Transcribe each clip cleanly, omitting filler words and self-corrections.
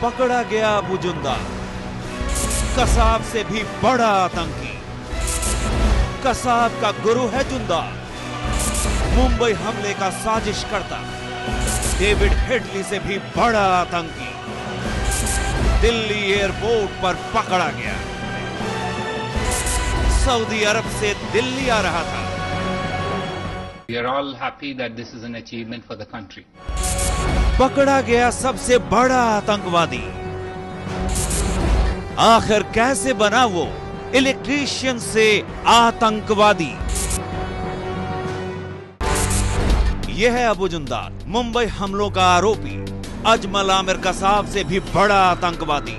पकड़ा गया अबू जुंदाल, कसाब से भी बड़ा आतंकी। कसाब का गुरु है जुंदाल, मुंबई हमले का साजिश करता डेविड हेडली से भी बड़ा आतंकी दिल्ली एयरपोर्ट पर पकड़ा गया। सऊदी अरब से दिल्ली आ रहा था। We are all happy that this is an achievement for the country. पकड़ा गया सबसे बड़ा आतंकवादी। आखिर कैसे बना वो इलेक्ट्रीशियन से आतंकवादी? यह है अबू जुंदाल, मुंबई हमलों का आरोपी, अजमल आमिर कसाब से भी बड़ा आतंकवादी।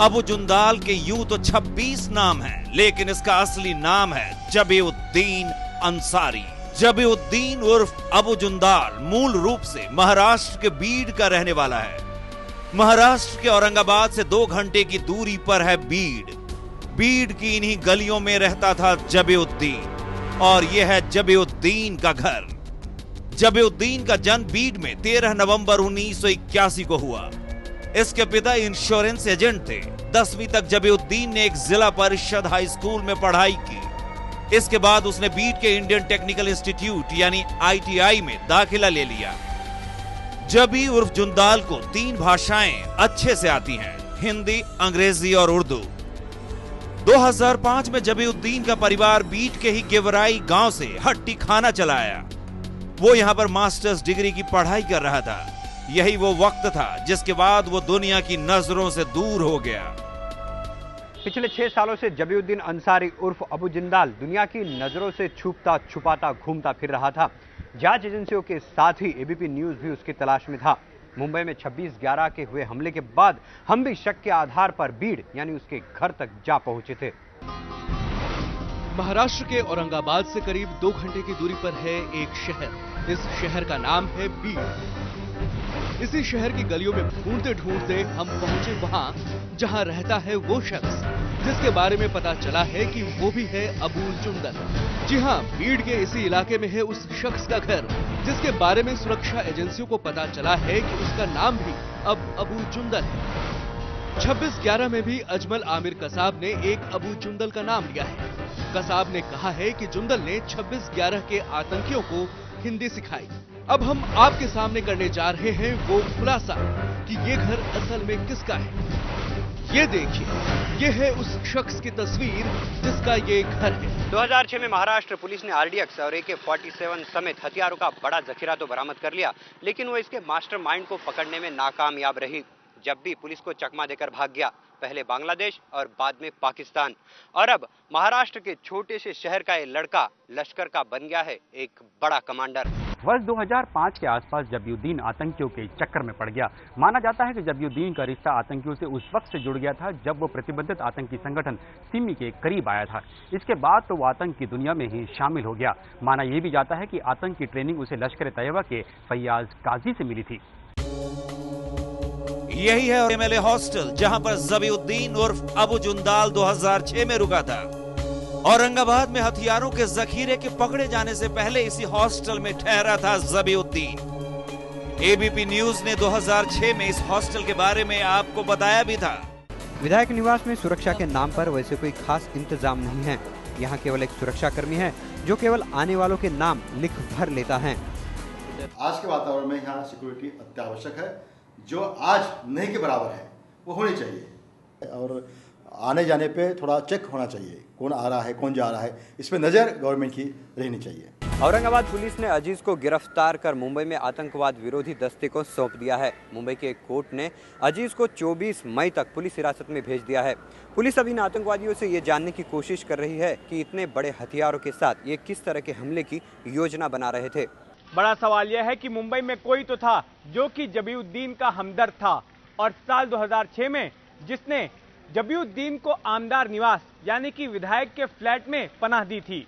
अबू जुंदाल के यूं तो 26 नाम हैं, लेकिन इसका असली नाम है जबीउद्दीन अंसारी। जबीउद्दीन उर्फ अबू जुंदाल मूल रूप से महाराष्ट्र के बीड का रहने वाला है। महाराष्ट्र के औरंगाबाद से 2 घंटे की दूरी पर है बीड। बीड की इन्हीं गलियों में रहता था जबीउद्दीन, और यह है जबीउद्दीन का घर। जबीउद्दीन का जन्म बीड में 13 नवंबर 1981 को हुआ। इसके पिता इंश्योरेंस एजेंट थे। 10वीं तक जबीउद्दीन ने एक जिला परिषद हाई स्कूल में पढ़ाई की। इसके बाद उसने बीड के इंडियन टेक्निकल इंस्टीट्यूट यानी ITI में दाखिला ले लिया। जबी उर्फ जुंदाल को 3 भाषाएं अच्छे से आती हैं, हिंदी, अंग्रेजी और उर्दू। 2005 में जबीउद्दीन का परिवार बीड के ही गेवराई गांव से हट्टी खाना चलाया। वो यहां पर मास्टर्स डिग्री की पढ़ाई कर रहा था। यही वो वक्त था जिसके बाद वो दुनिया की नजरों से दूर हो गया। पिछले 6 सालों से जबीउद्दीन अंसारी उर्फ अबू जुंदाल दुनिया की नजरों से छुपता छुपाता घूमता फिर रहा था। जांच एजेंसियों के साथ ही ABP न्यूज भी उसकी तलाश में था। मुंबई में 26/11 के हुए हमले के बाद हम भी शक के आधार पर बीड यानी उसके घर तक जा पहुंचे थे। महाराष्ट्र के औरंगाबाद से करीब 2 घंटे की दूरी पर है एक शहर। इस शहर का नाम है बीड। इसी शहर की गलियों में ढूंढते ढूंढते हम पहुंचे वहां जहां रहता है वो शख्स जिसके बारे में पता चला है कि वो भी है अबू जुंदाल। जी हां, बीड के इसी इलाके में है उस शख्स का घर जिसके बारे में सुरक्षा एजेंसियों को पता चला है कि उसका नाम भी अब अबू जुंदाल है। 26/11 में भी अजमल आमिर कसाब ने एक अबू जुंदाल का नाम लिया है। कसाब ने कहा है कि जुंदाल ने 26/11 के आतंकियों को हिंदी सिखाई। अब हम आपके सामने करने जा रहे हैं वो खुलासा कि ये घर असल में किसका है। ये देखिए, ये है उस शख्स की तस्वीर जिसका ये घर है। 2006 में महाराष्ट्र पुलिस ने RDX और AK-47 समेत हथियारों का बड़ा जखीरा तो बरामद कर लिया, लेकिन वो इसके मास्टरमाइंड को पकड़ने में नाकामयाब रही। जब भी पुलिस को चकमा देकर भाग गया, पहले बांग्लादेश और बाद में पाकिस्तान, और अब महाराष्ट्र के छोटे से शहर का ये लड़का लश्कर का बन गया है एक बड़ा कमांडर। वर्ष 2005 के आसपास जबीउद्दीन आतंकियों के चक्कर में पड़ गया। माना जाता है कि जबीउद्दीन का रिश्ता आतंकियों से उस वक्त से जुड़ गया था जब वो प्रतिबंधित आतंकी संगठन सिमी के करीब आया था। इसके बाद तो वो आतंक की दुनिया में ही शामिल हो गया। माना यह भी जाता है कि आतंक की ट्रेनिंग उसे लश्कर तैयबा के फैयाज काजी से मिली थी। यही है MLA हॉस्टल जहां पर जबीउद्दीन उर्फ अबू जुंदाल 2006 में रुका था। औरंगाबाद में हथियारों के जखीरे के पकड़े जाने से पहले इसी हॉस्टल में ठहरा था जबीउद्दीन। ABP न्यूज ने 2006 में इस हॉस्टल के बारे में आपको बताया भी था। विधायक निवास में सुरक्षा के नाम पर वैसे कोई खास इंतजाम नहीं है। यहाँ केवल एक सुरक्षा कर्मी है जो केवल आने वालों के नाम लिख भर लेता है। आज के वातावरण में यहाँ सिक्योरिटी अत्यावश्यक है, जो आज नहीं के बराबर है वो होनी चाहिए, और आने जाने पे थोड़ा चेक होना चाहिए, कौन आ रहा है कौन जा रहा है, इस पे नज़र गवर्नमेंट की रहनी चाहिए। औरंगाबाद पुलिस ने अजीज को गिरफ्तार कर मुंबई में आतंकवाद विरोधी दस्ते को सौंप दिया है। मुंबई के एक कोर्ट ने अजीज को 24 मई तक पुलिस हिरासत में भेज दिया है। पुलिस अब इन आतंकवादियों से ये जानने की कोशिश कर रही है कि इतने बड़े हथियारों के साथ ये किस तरह के हमले की योजना बना रहे थे। बड़ा सवाल यह है कि मुंबई में कोई तो था जो कि जबीउद्दीन का हमदर्द था, और साल 2006 में जिसने जबीउद्दीन को आमदार निवास यानी कि विधायक के फ्लैट में पनाह दी थी।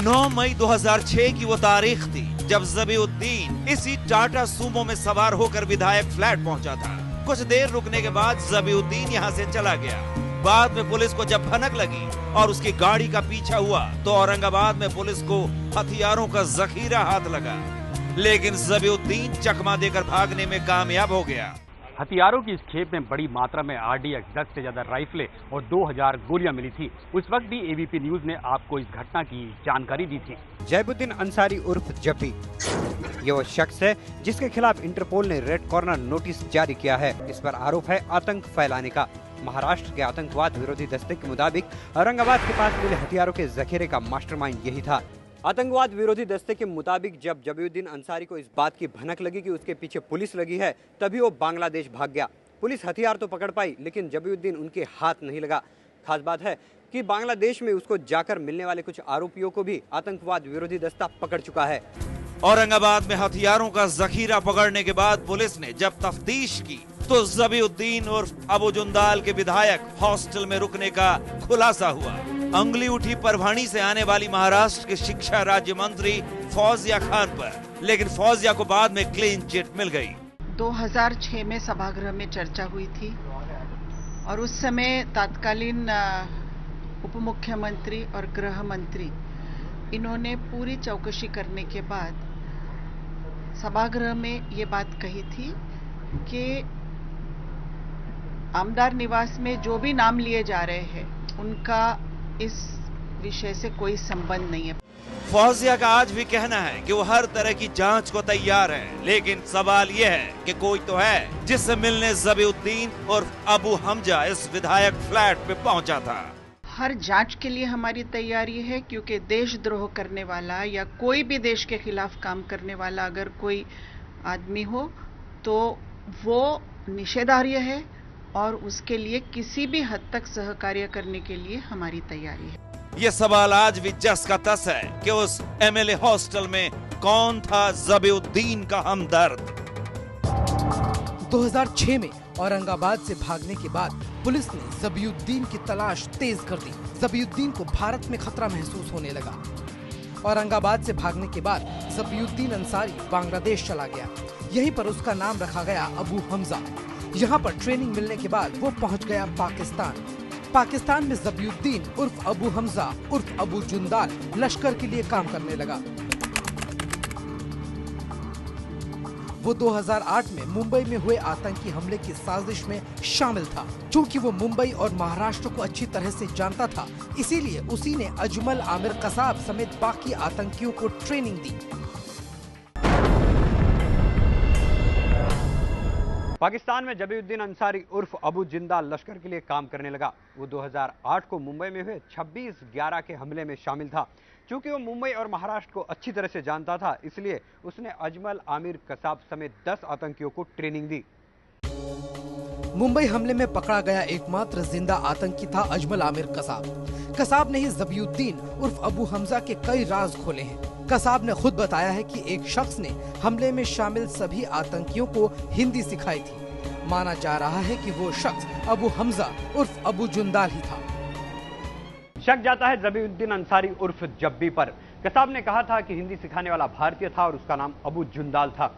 9 मई 2006 की वो तारीख थी जब जबीउद्दीन इसी टाटा सूमो में सवार होकर विधायक फ्लैट पहुंचा था। कुछ देर रुकने के बाद जबीउद्दीन यहां से चला गया। बाद में पुलिस को जब भनक लगी और उसकी गाड़ी का पीछा हुआ तो औरंगाबाद में पुलिस को हथियारों का जखीरा हाथ लगा, लेकिन जबीउद्दीन चकमा देकर भागने में कामयाब हो गया। हथियारों की इस खेप में बड़ी मात्रा में RDX 10 से ज्यादा राइफलें और 2000 गोलियां मिली थी। उस वक्त भी ABP न्यूज ने आपको इस घटना की जानकारी दी थी। जैबुद्दीन अंसारी उर्फ जब्बी, ये वो शख्स है जिसके खिलाफ इंटरपोल ने रेड कॉर्नर नोटिस जारी किया है। इस पर आरोप है आतंक फैलाने का। महाराष्ट्र के आतंकवाद विरोधी दस्ते के मुताबिक औरंगाबाद के पास मिले हथियारों के जखीरे का मास्टरमाइंड यही था। आतंकवाद विरोधी दस्ते के मुताबिक जब जबीउद्दीन अंसारी को इस बात की भनक लगी कि उसके पीछे पुलिस लगी है, तभी वो बांग्लादेश भाग गया। पुलिस हथियार तो पकड़ पाई, लेकिन जबीउद्दीन उनके हाथ नहीं लगा। खास बात है कि बांग्लादेश में उसको जाकर मिलने वाले कुछ आरोपियों को भी आतंकवाद विरोधी दस्ता पकड़ चुका है। औरंगाबाद में हथियारों का जखीरा पकड़ने के बाद पुलिस ने जब तफ्तीश की तो जबीउद्दीन उर्फ अबू जुंदाल के विधायक हॉस्टल में रुकने का खुलासा हुआ। अंगुली उठी परभानी से आने वाली महाराष्ट्र के शिक्षा राज्य मंत्री फौजिया खान पर, लेकिन फौजिया को बाद में क्लीन चिट मिल गई। 2006 में सभागृह में चर्चा हुई थी और उस समय तत्कालीन उप मुख्यमंत्री और गृह मंत्री इन्होंने पूरी चौकसी करने के बाद सभागृह में ये बात कही थी कि आमदार निवास में जो भी नाम लिए जा रहे हैं उनका इस विषय से कोई संबंध नहीं है। फौजिया का आज भी कहना है कि वो हर तरह की जांच को तैयार है, लेकिन सवाल ये है कि कोई तो है जिससे मिलने जबीउद्दीन और अबू हमजा इस विधायक फ्लैट पे पहुंचा था। हर जांच के लिए हमारी तैयारी है, क्योंकि देशद्रोह करने वाला या कोई भी देश के खिलाफ काम करने वाला अगर कोई आदमी हो तो वो निषेधार्ह है और उसके लिए किसी भी हद तक सहकार्य करने के लिए हमारी तैयारी है। ये सवाल आज भी जस का तस है कि उस MLA हॉस्टल में कौन था जबीउद्दीन का हमदर्द। 2006 में औरंगाबाद से भागने के बाद पुलिस ने जबीउद्दीन की तलाश तेज कर दी। जबीउद्दीन को भारत में खतरा महसूस होने लगा। औरंगाबाद से भागने के बाद जबीउद्दीन अंसारी बांग्लादेश चला गया। यहीं पर उसका नाम रखा गया अबू हमजा। यहाँ पर ट्रेनिंग मिलने के बाद वो पहुँच गया पाकिस्तान। पाकिस्तान में जबीउद्दीन उर्फ अबू हमजा उर्फ अबू जुंदाल लश्कर के लिए काम करने लगा। वो 2008 में मुंबई में हुए आतंकी हमले की साजिश में शामिल था। चूंकि वो मुंबई और महाराष्ट्र को अच्छी तरह से जानता था, इसीलिए उसी ने अजमल आमिर कसाब समेत बाकी आतंकियों को ट्रेनिंग दी। पाकिस्तान में जबीउद्दीन अंसारी उर्फ अबू जिंदाल लश्कर के लिए काम करने लगा। वो 2008 को मुंबई में हुए 26/11 के हमले में शामिल था। चूंकि वो मुंबई और महाराष्ट्र को अच्छी तरह से जानता था, इसलिए उसने अजमल आमिर कसाब समेत 10 आतंकियों को ट्रेनिंग दी। मुंबई हमले में पकड़ा गया एकमात्र जिंदा आतंकी था अजमल आमिर कसाब। कसाब ने ही जबीउद्दीन उर्फ अबू हमजा के कई राज खोले हैं। कसाब ने खुद बताया है कि एक शख्स ने हमले में शामिल सभी आतंकियों को हिंदी सिखाई थी। माना जा रहा है कि वो शख्स अबू हमजा उर्फ अबू जुंदाल ही था। शक जाता है जबीउद्दीन अंसारी उर्फ जब्बी पर। कसाब ने कहा था कि हिंदी सिखाने वाला भारतीय था और उसका नाम अबू जुंदाल था।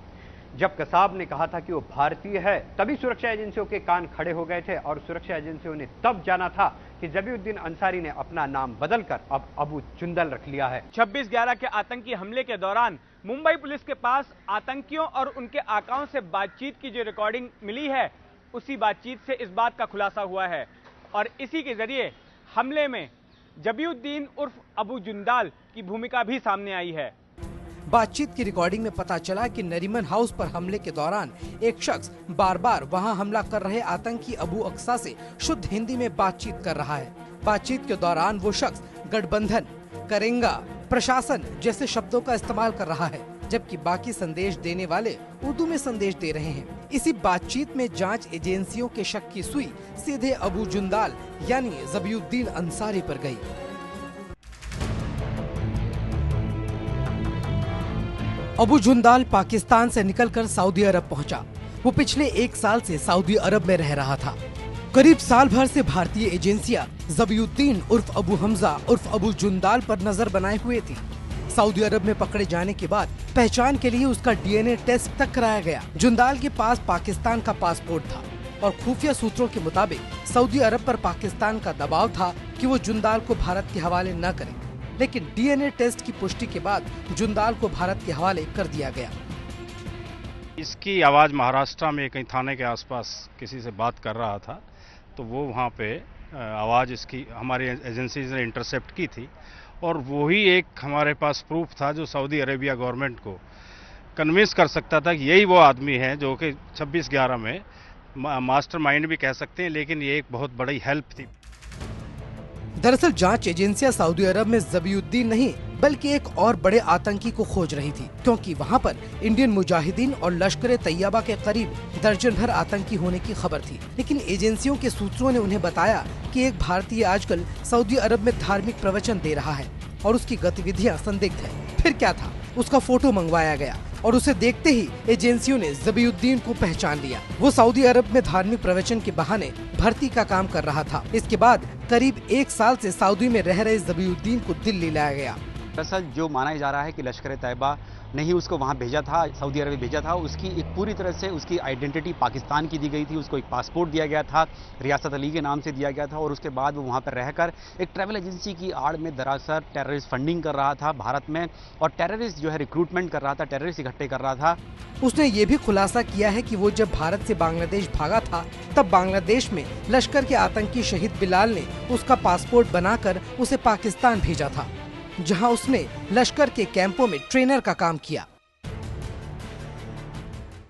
जब कसाब ने कहा था कि वो भारतीय है, तभी सुरक्षा एजेंसियों के कान खड़े हो गए थे और सुरक्षा एजेंसियों ने तब जाना था कि जबीउद्दीन अंसारी ने अपना नाम बदलकर अब अबू जुंदल रख लिया है। 26/11 के आतंकी हमले के दौरान मुंबई पुलिस के पास आतंकियों और उनके आकाओं से बातचीत की जो रिकॉर्डिंग मिली है, उसी बातचीत से इस बात का खुलासा हुआ है और इसी के जरिए हमले में जबीउद्दीन उर्फ अबू जुंदाल की भूमिका भी सामने आई है। बातचीत की रिकॉर्डिंग में पता चला कि नरीमन हाउस पर हमले के दौरान एक शख्स बार बार वहां हमला कर रहे आतंकी अबू अक्सा से शुद्ध हिंदी में बातचीत कर रहा है। बातचीत के दौरान वो शख्स गठबंधन, करेंगा, प्रशासन जैसे शब्दों का इस्तेमाल कर रहा है, जबकि बाकी संदेश देने वाले उर्दू में संदेश दे रहे हैं। इसी बातचीत में जांच एजेंसियों के शक की सुई सीधे अबू जुंदाल यानी जबीउद्दीन अंसारी पर गई। अबू जुंदाल पाकिस्तान से निकलकर सऊदी अरब पहुंचा। वो पिछले 1 साल से सऊदी अरब में रह रहा था। करीब साल भर से भारतीय एजेंसियां जबीउद्दीन उर्फ अबू हमजा उर्फ अबू जुंदाल पर नजर बनाए हुए थी। सऊदी अरब में पकड़े जाने के बाद पहचान के लिए उसका DNA टेस्ट तक कराया गया। जुंदाल के पास पाकिस्तान का पासपोर्ट था और खुफिया सूत्रों के मुताबिक सऊदी अरब पर पाकिस्तान का दबाव था कि वो जुंदाल को भारत के हवाले न करे, लेकिन DNA टेस्ट की पुष्टि के बाद जुंदाल को भारत के हवाले कर दिया गया। इसकी आवाज़ महाराष्ट्र में कहीं थाने के आसपास किसी से बात कर रहा था, तो वो वहाँ पे आवाज़ इसकी हमारी एजेंसी ने इंटरसेप्ट की थी और वही एक हमारे पास प्रूफ था जो सऊदी अरेबिया गवर्नमेंट को कन्विंस कर सकता था कि यही वो आदमी है जो कि 26/11 में मास्टरमाइंड भी कह सकते हैं, लेकिन ये एक बहुत बड़ी हेल्प थी। दरअसल जांच एजेंसियां सऊदी अरब में ज़बीउद्दीन नहीं बल्कि एक और बड़े आतंकी को खोज रही थी, क्योंकि वहां पर इंडियन मुजाहिदीन और लश्कर तैयबा के करीब दर्जन भर आतंकी होने की खबर थी। लेकिन एजेंसियों के सूत्रों ने उन्हें बताया कि एक भारतीय आजकल सऊदी अरब में धार्मिक प्रवचन दे रहा है और उसकी गतिविधियां संदिग्ध है। फिर क्या था, उसका फोटो मंगवाया गया और उसे देखते ही एजेंसियों ने ज़बीउद्दीन को पहचान लिया। वो सऊदी अरब में धार्मिक प्रवचन के बहाने भर्ती का काम कर रहा था। इसके बाद करीब 1 साल से सऊदी में रह रहे ज़बीउद्दीन को दिल्ली लाया गया। दरअसल जो माना जा रहा है कि लश्कर तैयबा ने ही उसको वहाँ भेजा था, सऊदी अरब भेजा था, उसकी एक पूरी तरह से उसकी आइडेंटिटी पाकिस्तान की दी गई थी। उसको एक पासपोर्ट दिया गया था, रियासत अली के नाम से दिया गया था और उसके बाद वो वहाँ पर रहकर एक ट्रैवल एजेंसी की आड़ में दरअसल टेररिस्ट फंडिंग कर रहा था भारत में और टेररिस्ट जो है रिक्रूटमेंट कर रहा था, टेररिस्ट इकट्ठे कर रहा था। उसने ये भी खुलासा किया है कि वो जब भारत से बांग्लादेश भागा था तब बांग्लादेश में लश्कर के आतंकी शहीद बिलाल ने उसका पासपोर्ट बनाकर उसे पाकिस्तान भेजा था, जहां उसने लश्कर के कैंपों में ट्रेनर का काम किया।